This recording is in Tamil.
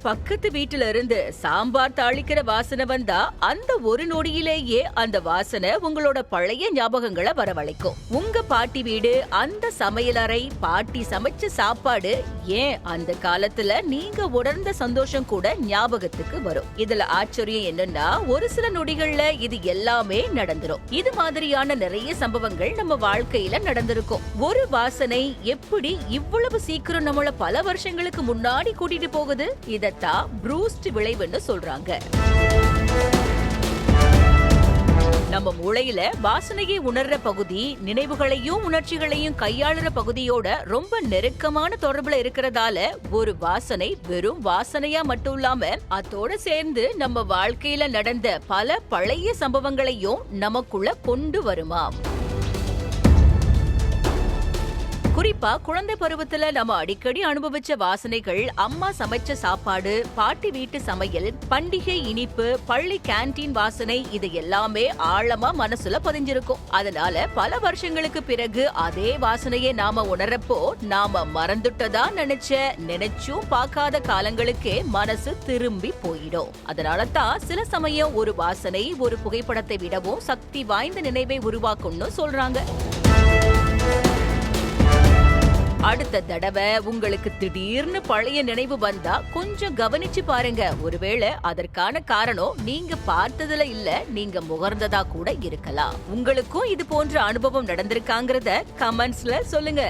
பக்கத்து வீட்டுல இருந்து சாம்பார் தாளிக்கிற வாசனை வந்தா அந்த ஒரு நொடியிலேயே அந்த வாசனை உங்களோட பழைய ஞாபகங்களை வரவழைக்கும். உங்க பாட்டி வீடு, அந்த சமையலறை, பாட்டி சமைச்ச சாப்பாடு, ஏன் அந்த காலத்துல நீங்க உணர்ந்த சந்தோஷம் கூட ஞாபகத்துக்கு வரும். இதுல ஆச்சரியம் என்னன்னா, ஒரு சில நொடிகள்ல இது எல்லாமே நடந்துரும். இது மாதிரியான நிறைய சம்பவங்கள் நம்ம வாழ்க்கையில நடந்திருக்கும். ஒரு வாசனை எப்படி இவ்வளவு சீக்கிரம் நம்மள பல வருஷங்களுக்கு முன்னாடி கூட்டிட்டு போகுது? இதத்தான் ப்ரூஸ்ட் விளைவுன்னு சொல்றாங்க. நம்ம மூளையில வாசனையை உணர்ற பகுதி நினைவுகளையும் உணர்ச்சிகளையும் கையாளுற பகுதியோட ரொம்ப நெருக்கமான தொடர்புல இருக்கிறதால ஒரு வாசனை வெறும் வாசனையா மட்டும் இல்லாம அதோட சேர்ந்து நம்ம வாழ்க்கையில நடந்த பல பழைய சம்பவங்களையும் நமக்குள்ள கொண்டு வருமாம். குறிப்பா குழந்தை பருவத்துல நம்ம அடிக்கடி அனுபவிச்ச வாசனைகள், அம்மா சமைச்ச சாப்பாடு, பாட்டி வீட்டு சமையல், பண்டிகை இனிப்பு, பள்ளி கேண்டீன் வாசனை, இது எல்லாமே ஆழமா மனசுல பதிஞ்சிருக்கும். அதனால பல வருஷங்களுக்கு பிறகு அதே வாசனையை நாம உணரப்போ நாம மறந்துட்டதா நினைச்சும் பார்க்காத காலங்களுக்கே மனசு திரும்பி போயிடும். அதனால தான் சில சமயம் ஒரு வாசனை ஒரு புகைப்படத்தை விடவும் சக்தி வாய்ந்த நினைவை உருவாக்கும்னு சொல்றாங்க. அடுத்த தடவை உங்களுக்கு திடீர்னு பழைய நினைவு வந்தா கொஞ்சம் கவனிச்சு பாருங்க. ஒருவேளை அதற்கான காரணம் நீங்க பார்த்ததுல இல்ல, நீங்க முகர்ந்ததா கூட இருக்கலாம். உங்களுக்கும் இது போன்ற அனுபவம் நடந்திருக்காங்கிறத கமெண்ட்ஸ்ல சொல்லுங்க.